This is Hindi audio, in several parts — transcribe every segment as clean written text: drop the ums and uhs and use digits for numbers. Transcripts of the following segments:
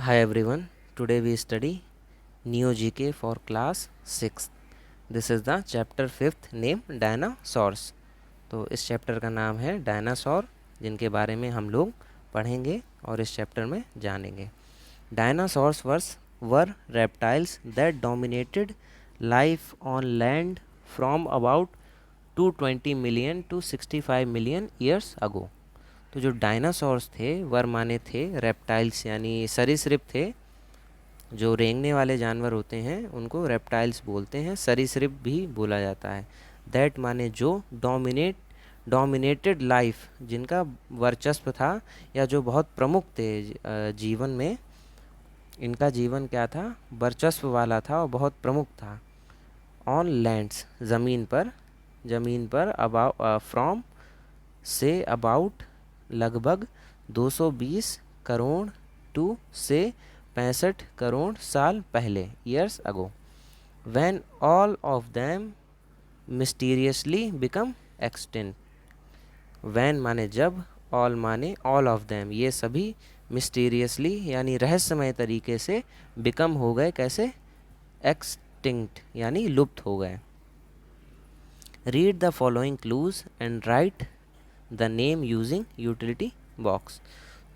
Hi everyone, today we study Neo GK for class 6th. This is the chapter 5th named Dinosaurs. तो इस चैप्टर का नाम है डायनासोर, जिनके बारे में हम लोग पढ़ेंगे और इस चैप्टर में जानेंगे. Dinosaurs were reptiles that dominated life on land from about 220 million to 65 million years ago. तो जो डायनासोर्स थे वर माने थे रेप्टाइल्स यानी सरीसृप थे. जो रेंगने वाले जानवर होते हैं उनको रेप्टाइल्स बोलते हैं, सरीसृप भी बोला जाता है. दैट माने जो, डोमिनेटेड लाइफ जिनका वर्चस्व था या जो बहुत प्रमुख थे जीवन में. इनका जीवन क्या था, वर्चस्व वाला था और बहुत प्रमुख था. ऑन लैंड्स ज़मीन पर अबाउट फ्रॉम से अबाउट लगभग 220 करोड़ टू से 65 करोड़ साल पहले, years ago. When all of them mysteriously become extinct. When माने जब, ऑल माने ऑल ऑफ देम ये सभी, मिस्टीरियसली यानी रहस्यमय तरीके से, बिकम हो गए कैसे, एक्सटिंक्ट यानी लुप्त हो गए. Read the following clues and right the name using utility box.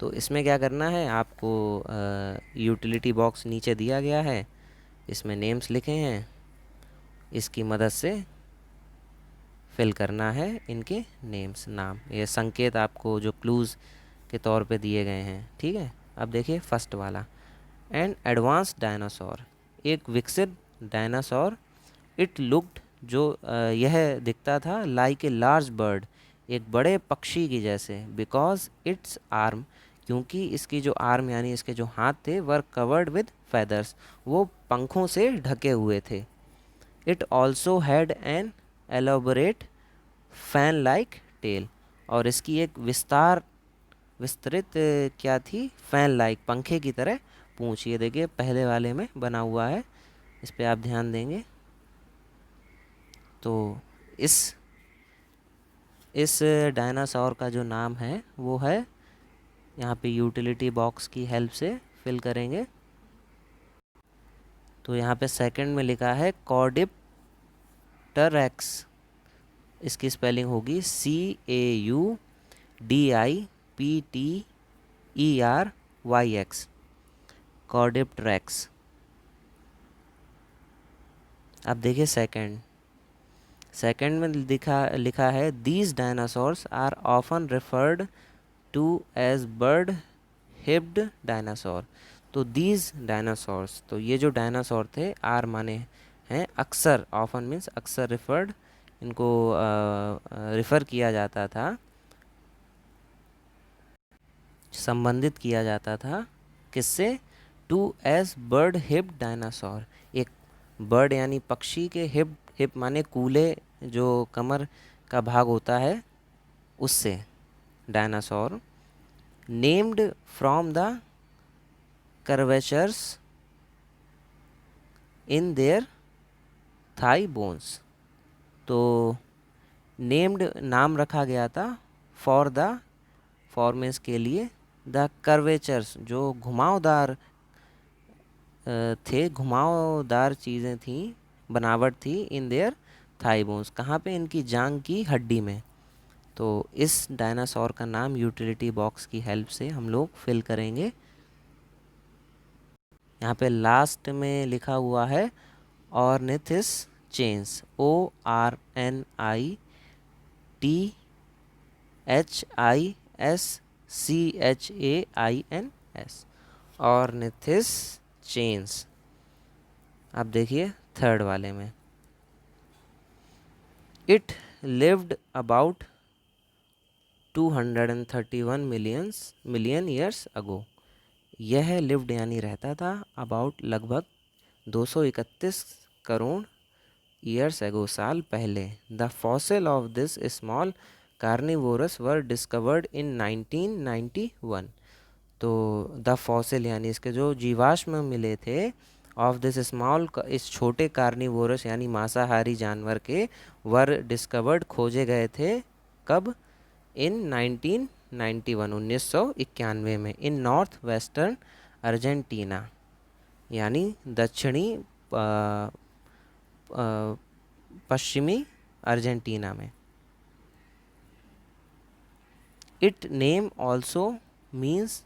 तो इसमें क्या करना है आपको, यूटिलिटी बॉक्स नीचे दिया गया है, इसमें नेम्स लिखे हैं, इसकी मदद से फिल करना है इनके नेम्स, नाम. ये संकेत आपको जो क्लूज़ के तौर पे दिए गए हैं, ठीक है. अब देखिए फर्स्ट वाला, एन एडवांस डायनासोर, एक विकसित डायनासोर. इट लुक्ड जो यह दिखता था, लाइक ए लार्ज बर्ड, एक बड़े पक्षी की जैसे. बिकॉज इट्स आर्म, क्योंकि इसकी जो आर्म यानी इसके जो हाथ थे, वर कवर्ड विद फेदर्स, वो पंखों से ढके हुए थे. It also had an elaborate fan like tail, और इसकी एक विस्तृत क्या थी, फैन लाइक पंखे की तरह पूंछ. ये देखिए पहले वाले में बना हुआ है, इस पे आप ध्यान देंगे. तो इस डायनासोर का जो नाम है वो है, यहाँ पे यूटिलिटी बॉक्स की हेल्प से फिल करेंगे. तो यहाँ पे सेकंड में लिखा है कॉर्डिप्टेरैक्स, इसकी स्पेलिंग होगी CAUDIPTERYX, कॉर्डिप्टेरैक्स. अब देखिए सेकंड में लिखा है these dinosaurs are often referred to as bird hipped dinosaur. तो दीज डायनासोर्स, तो ये जो डायनासोर थे, आर माने हैं अक्सर, ऑफन मीन्स अक्सर, रेफर्ड इनको रेफ़र किया जाता था, संबंधित किया जाता था किससे, to as bird hipped dinosaur. एक बर्ड यानी पक्षी के हिप माने कूले, जो कमर का भाग होता है उससे, dinosaur. Named from the curvatures in their thigh bones. तो नेम्ड नाम रखा गया था, फॉर्मेंस के लिए, द कर्वेचर्स जो घुमावदार थे, घुमावदार चीज़ें थी, बनावट थी, इन देयर थाई बोन्स, कहाँ पे, इनकी जांग की हड्डी में. तो इस डायनासोर का नाम यूटिलिटी बॉक्स की हेल्प से हम लोग फिल करेंगे. यहाँ पे लास्ट में लिखा हुआ है ऑर्निथिस चेंस, ORNITHISCHAINS, ऑर्निथिस चेंस. अब देखिए थर्ड वाले में, it lived about 231 million years ago. यह लिव्ड यानी रहता था, अबाउट लगभग 231 करोड़ ईयर्स एगो, साल पहले. The fossil of this small carnivorous were discovered in 1991. तो द फॉसिल यानी इसके जो जीवाश्म मिले थे, ऑफ दिस स्मॉल, इस छोटे कार्निवोरस यानी मांसाहारी जानवर के, वर डिस्कवर्ड खोजे गए थे, कब, इन 1991 में, इन नॉर्थ वेस्टर्न अर्जेंटीना यानी दक्षिणी पश्चिमी अर्जेंटीना में। It name also means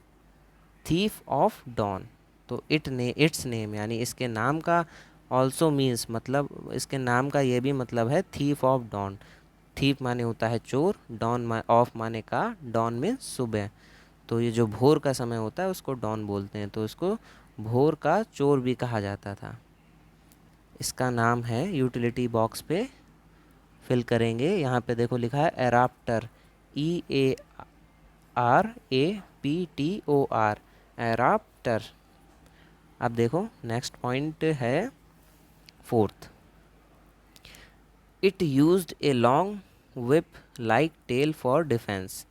thief of dawn. तो इट्स नेम यानी इसके नाम का ऑल्सो मीन्स मतलब इसके नाम का ये भी मतलब है थीफ ऑफ डॉन। थीफ माने होता है चोर, डॉन ऑफ माने का, डॉन में सुबह। तो ये जो भोर का समय होता है उसको डॉन बोलते हैं, तो इसको भोर का चोर भी कहा जाता था। इसका नाम है यूटिलिटी बॉक्स पे फिल करेंगे। यहाँ पे देखो लिखा है एराप्टर, EARAPTOR, एराप्टर। अब देखो नेक्स्ट पॉइंट है fourth. It used a long whip like tail for defence.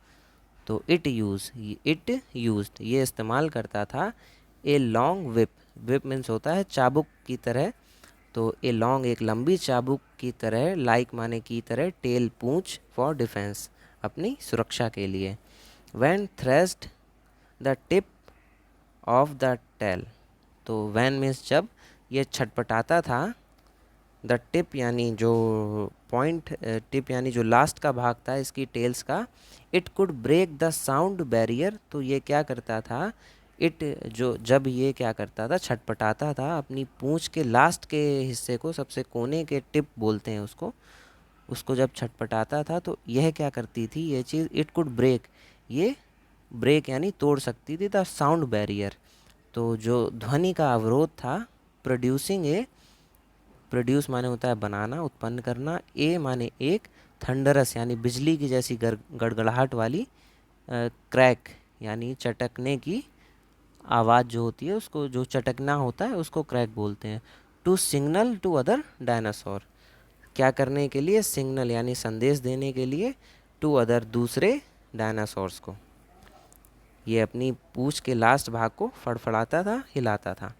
तो इट यूज्ड ये इस्तेमाल करता था a long whip। whip means होता है चाबुक की तरह। तो ए लॉन्ग एक लंबी चाबुक की तरह, लाइक माने की तरह, टेल पूंछ, फॉर डिफेंस अपनी सुरक्षा के लिए। When thrashed the tip of the tail. तो व्हेन मीन्स जब ये छटपटाता था, द टिप यानी जो पॉइंट, टिप यानी जो लास्ट का भाग था इसकी टेल्स का, it could break the sound barrier. तो ये क्या करता था, इट जो जब ये क्या करता था, छटपटाता था, अपनी पूंछ के लास्ट के हिस्से को, सबसे कोने के टिप बोलते हैं उसको, उसको जब छटपटाता था तो यह क्या करती थी ये चीज़, इट कुड ब्रेक, ये ब्रेक यानी तोड़ सकती थी द साउंड बैरियर। तो जो ध्वनि का अवरोध था, प्रोड्यूसिंग ए, प्रोड्यूस माने होता है बनाना, उत्पन्न करना, ए माने एक, थंडरस यानी बिजली की जैसी गड़गड़ाहट वाली, क्रैक यानी चटकने की आवाज़ जो होती है, उसको जो चटकना होता है उसको क्रैक बोलते हैं। To signal to other dinosaur, क्या करने के लिए, सिग्नल यानी संदेश देने के लिए, टू अदर दूसरे डायनासोर्स को। ये अपनी पूंछ के लास्ट भाग को फड़फड़ाता था, हिलाता था।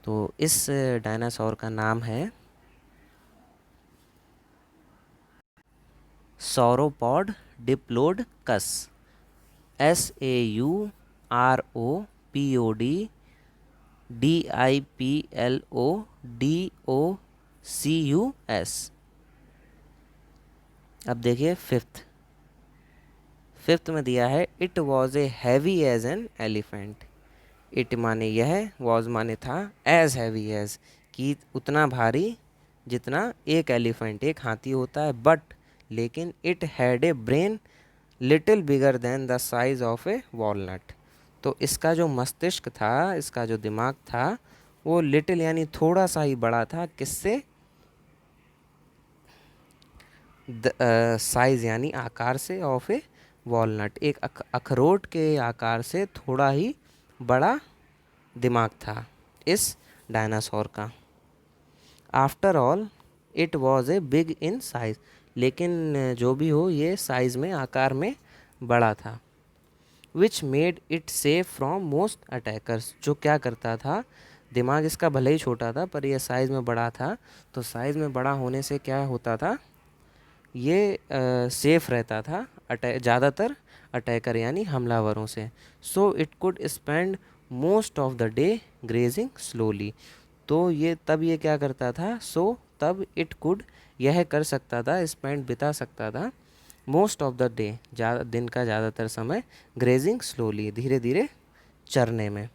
तो इस डायनासोर का नाम है सौरोपॉड डिप्लोडकस, SAUROPOD DIPLODOCUS। अब देखिए फिफ्थ। फिफ्थ में दिया है it was a heavy as an elephant. It माने यह, वॉज माने था, एज हैवी एज कि उतना भारी जितना एक एलिफेंट एक हाथी होता है, बट लेकिन it had a brain little bigger than the size of A walnut. तो इसका जो मस्तिष्क था, इसका जो दिमाग था, वो लिटिल यानी थोड़ा सा ही बड़ा था, किससे, साइज यानी आकार से, ऑफ ए वॉलनट, एक अखरोट के आकार से थोड़ा ही बड़ा दिमाग था इस डायनासोर का। After all it was a big in size, लेकिन जो भी हो ये साइज में, आकार में बड़ा था। Which made it safe from most attackers, जो क्या करता था, दिमाग इसका भले ही छोटा था पर यह साइज़ में बड़ा था, तो साइज़ में बड़ा होने से क्या होता था, ये सेफ रहता था ज़्यादातर अटैकर यानी हमलावरों से। सो it could spend most of the day grazing slowly. तो ये तब ये क्या करता था, सो तब इट कुड यह कर सकता था, स्पेंड बिता सकता था, मोस्ट ऑफ द डे दिन का ज़्यादातर समय, ग्रेजिंग स्लोली धीरे धीरे चरने में।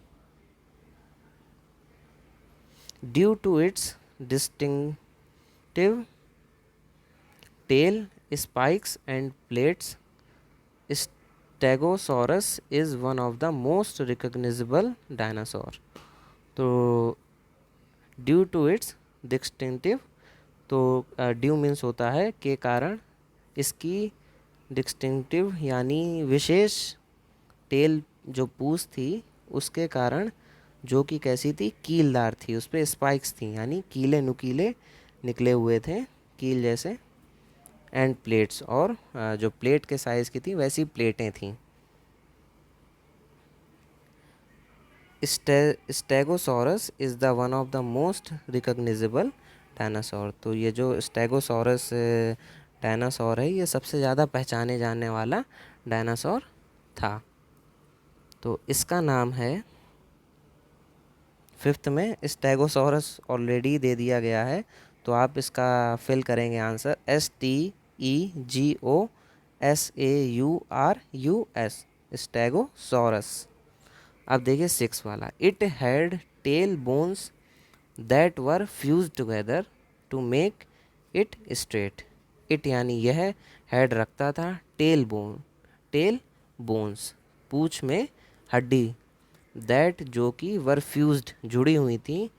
Due to its distinctive tail, spikes and plates, stegosaurus is one of the most recognisable dinosaur. तो ड्यू टू इट्स डिस्टिंक्टिव, तो ड्यू मीन्स होता है के कारण, इसकी डिस्टिंक्टिव यानी विशेष टेल जो पूंछ थी उसके कारण, जो कि कैसी थी, कीलदार थी, उस पर स्पाइक्स थी यानी कीले नुकीले निकले हुए थे कील जैसे, एंड प्लेट्स, और जो प्लेट के साइज़ की थी वैसी प्लेटें थीं। Stegosaurus is the one of the most recognisable dinosaur. तो ये जो स्टेगोसॉरस डायनासोर है ये सबसे ज़्यादा पहचाने जाने वाला डायनासोर था। तो इसका नाम है फिफ्थ में स्टेगोसॉरस ऑलरेडी दे दिया गया है, तो आप इसका फिल करेंगे आंसर STEGOSAURUS, स्टेगोसॉरस। अब देखिए सिक्स वाला, it had tail bones that were fused together to make it straight. It यानी यह हेड रखता था, टेल बोन्स पूंछ में हड्डी, दैट जो कि वर फ्यूज्ड जुड़ी हुई थी,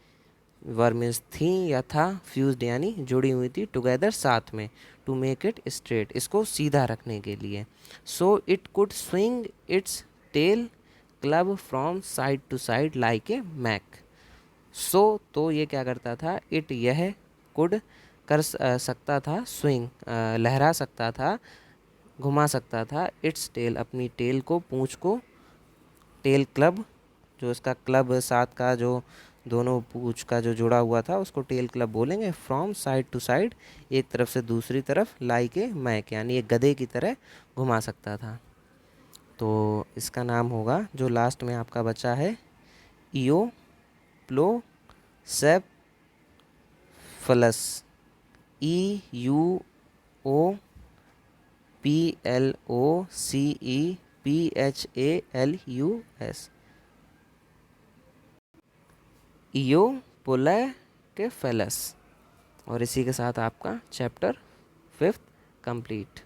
वर मीन्स थी या था, फ्यूज्ड यानी जुड़ी हुई थी, टुगेदर साथ में, टू मेक इट स्ट्रेट इसको सीधा रखने के लिए। So it could swing its tail club from side to side like a mace. So तो ये क्या करता था, इट यह कुड कर सकता था, स्विंग लहरा सकता था, घुमा सकता था, इट्स टेल अपनी टेल को, पूंछ को, टेल क्लब जो इसका क्लब साथ का जो दोनों पूंछ का जो जुड़ा हुआ था उसको टेल क्लब बोलेंगे, फ्रॉम साइड टू साइड एक तरफ से दूसरी तरफ, लाइक ए मैक यानी एक गधे की तरह घुमा सकता था। तो इसका नाम होगा जो लास्ट में आपका बचा है, इओप्लोसेफलस, EUOPLOCEPHALUS, इओपोलैकेफेलस। और इसी के साथ आपका चैप्टर फिफ्थ कंप्लीट।